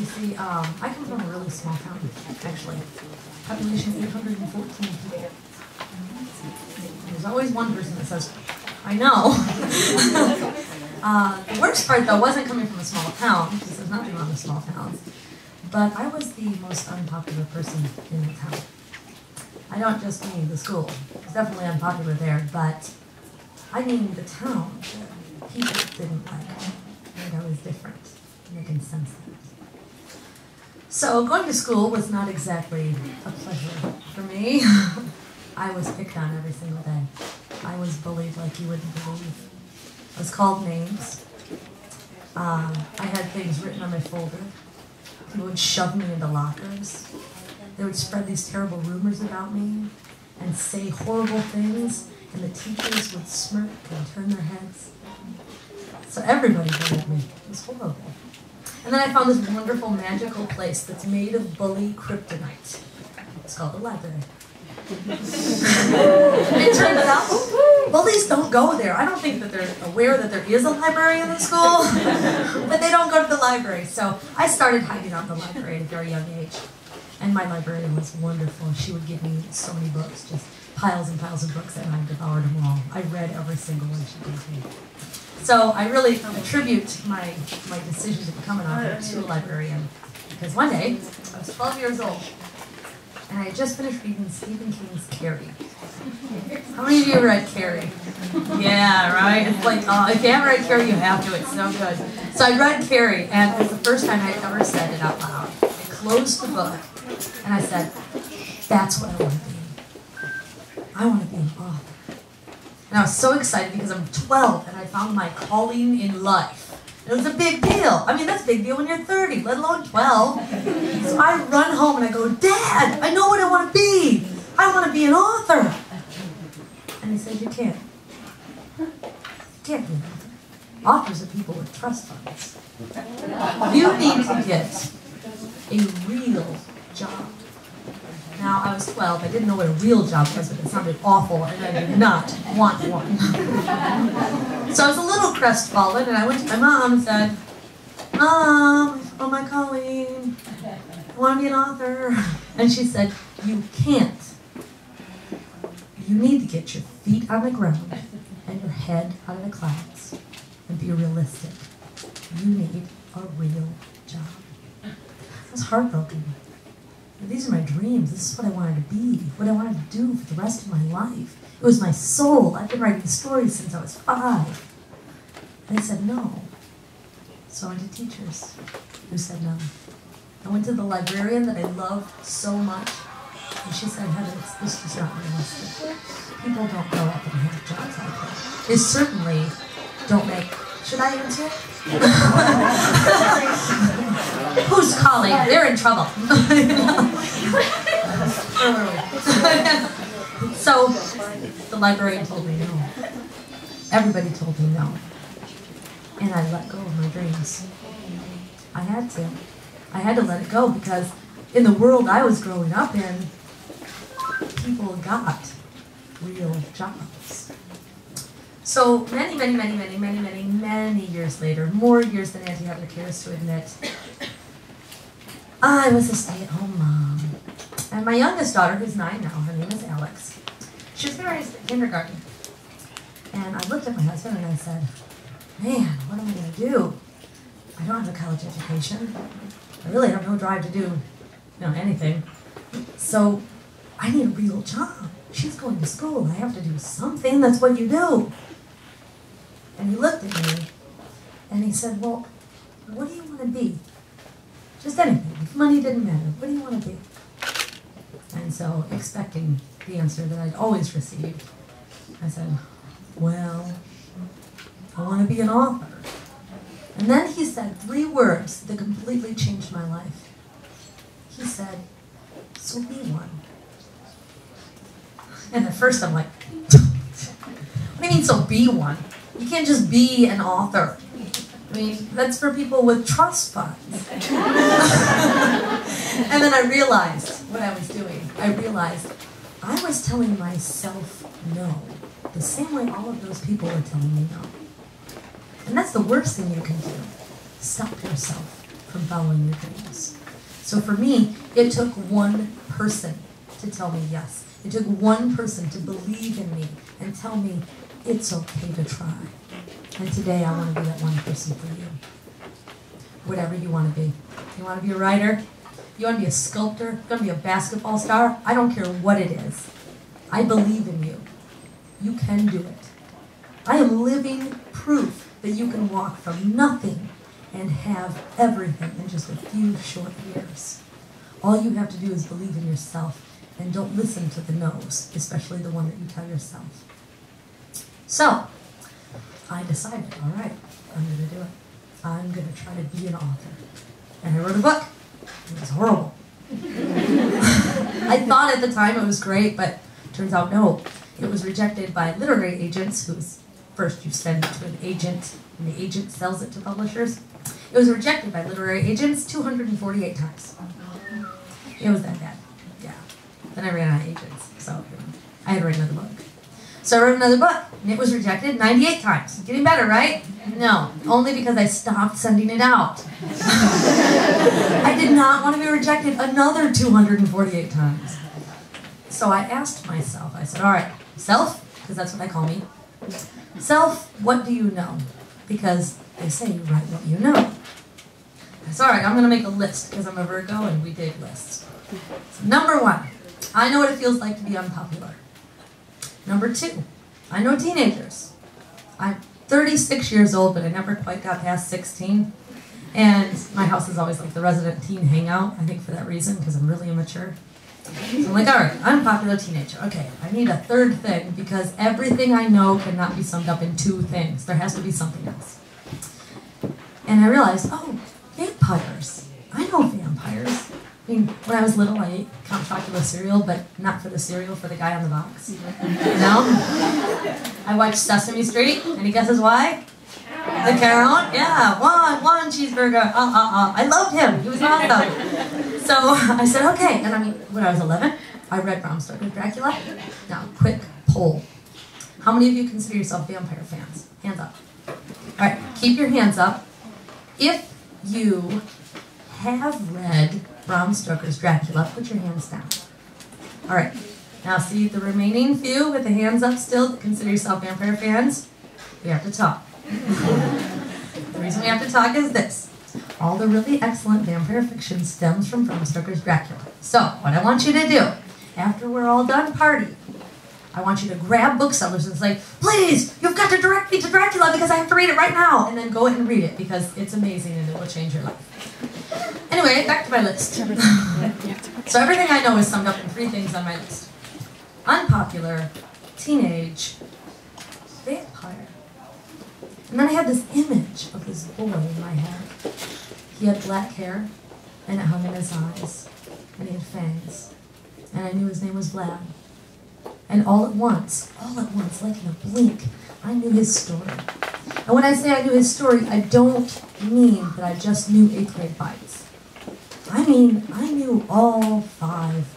You see, I come from a really small town, actually. Population 814 people. There's always one person that says, I know. The worst part, though, wasn't coming from a small town, because there's nothing wrong with small towns, but I was the most unpopular person in the town. I don't just mean the school. It's definitely unpopular there, but I mean the town. People didn't like me. I think I was different, and they can sense that. So going to school was not exactly a pleasure for me. I was picked on every single day. I was bullied like you wouldn't believe. I was called names. I had things written on my folder. People would shove me into lockers. They would spread these terrible rumors about me and say horrible things, and the teachers would smirk and turn their heads. So everybody bullied me. It was horrible. And then I found this wonderful magical place that's made of bully kryptonite. It's called the library. It turns out bullies don't go there. I don't think that they're aware that there is a library in the school, but they don't go to the library. So I started hiding out in the library at a very young age. And my librarian was wonderful. She would give me so many books, just piles and piles of books, and I devoured them all. I read every single one she gave me. So I really attribute my decision to become an author to a librarian. Because one day, I was 12 years old, and I had just finished reading Stephen King's Carrie. How many of you read Carrie? Yeah, right? It's like, if you haven't read Carrie, you have to. It's so good. So I read Carrie, and it was the first time I'd ever said it out loud. I closed the book, and I said, that's what I want to be. I want to be an author. And I was so excited because I'm 12 and I found my calling in life. It was a big deal. I mean, that's a big deal when you're 30, let alone 12. So I run home and I go, Dad, I know what I want to be. I want to be an author. And he said, you can't. You can't be an author. Authors are people with trust funds. You need to get a real job. Now, I was 12. I didn't know what a real job was, but it sounded awful, and I did not want one. So I was a little crestfallen, and I went to my mom and said, Mom, oh my calling, I want to be an author. And she said, you can't. You need to get your feet on the ground and your head out of the clouds and be realistic. You need a real job. I was heartbroken. These are my dreams. This is what I wanted to be, what I wanted to do for the rest of my life. It was my soul. I've been writing stories since I was 5. And they said no. So I went to teachers who said no. I went to the librarian that I loved so much, and she said, Heather, this is not realistic. People don't grow up and have jobs like that. They certainly don't make... Should I answer? Who's calling? They're in trouble. So the librarian told me no. Everybody told me no. And I let go of my dreams. I had to. I had to let it go because in the world I was growing up in, people got real jobs. So many years later, more years than Auntie Heather cares to admit, I was a stay-at-home mom. And my youngest daughter, who's 9 now, her name is Alex, she was raised in kindergarten. And I looked at my husband and I said, man, what am I going to do? I don't have a college education. I really have no drive to do, anything. So I need a real job. She's going to school. I have to do something. That's what you do. And he looked at me, and he said, well, what do you want to be? Just anything. If money didn't matter, what do you want to be? And so, expecting the answer that I'd always received, I said, well, I want to be an author. And then he said 3 words that completely changed my life. He said, so be one. And at first I'm like, what do you mean, so be one? You can't just be an author. I mean, that's for people with trust funds. And then I realized what I was doing. I realized I was telling myself no, the same way all of those people were telling me no. And that's the worst thing you can do. Stop yourself from following your dreams. So for me, it took one person to tell me yes. It took one person to believe in me and tell me it's okay to try. And today I want to be that one person for you. Whatever you want to be. You want to be a writer? You want to be a sculptor? You want to be a basketball star? I don't care what it is. I believe in you. You can do it. I am living proof that you can walk from nothing and have everything in just a few short years. All you have to do is believe in yourself and don't listen to the no's, especially the one that you tell yourself. So, I decided, all right, I'm going to do it. I'm going to try to be an author. And I wrote a book. It was horrible. I thought at the time it was great, but turns out no. It was rejected by literary agents, who's first you send it to an agent, and the agent sells it to publishers. It was rejected by literary agents 248 times. It was that bad. Yeah. Then I ran out of agents, so I had to write another book. So I wrote another book, and it was rejected 98 times. Getting better, right? No, only because I stopped sending it out. I did not want to be rejected another 248 times. So I asked myself, I said, all right, self, because that's what I call me. Self, what do you know? Because they say you write what you know. I said, all right, I'm going to make a list, because I'm a Virgo and we dig lists. So number 1, I know what it feels like to be unpopular. Number 2, I know teenagers. I'm 36 years old, but I never quite got past 16. And my house is always like the resident teen hangout, I think for that reason, because I'm really immature. So I'm like, all right, unpopular teenager. Okay, I need a third thing, because everything I know cannot be summed up in 2 things. There has to be something else. And I realized, oh, vampires. I know vampires. I mean, when I was little, I ate Count Chocula cereal, but not for the cereal, for the guy on the box. You know? I watched Sesame Street. Any guesses why? The Count? Yeah, one cheeseburger. I loved him. He was awesome. So I said, okay. And I mean, when I was 11, I read Bram Stoker's Dracula. Now, quick poll. How many of you consider yourself vampire fans? Hands up. All right, keep your hands up. If you have read Bram Stoker's Dracula, put your hands down. All right, now see the remaining few with the hands up still that consider yourself vampire fans? We have to talk. The reason we have to talk is this. All the really excellent vampire fiction stems from Bram Stoker's Dracula. So, what I want you to do, after we're all done partying, I want you to grab booksellers and say, please, you've got to direct me to Dracula because I have to read it right now. And then go ahead and read it because it's amazing and it will change your life. Anyway, back to my list. So everything I know is summed up in 3 things on my list. Unpopular, teenage, vampire. And then I had this image of this boy in my head. He had black hair, and it hung in his eyes, and he had fangs. And I knew his name was Vlad. And all at once, like in a blink, I knew his story. And when I say I knew his story, I don't mean that I just knew 8th grade bites. I mean, I knew all 5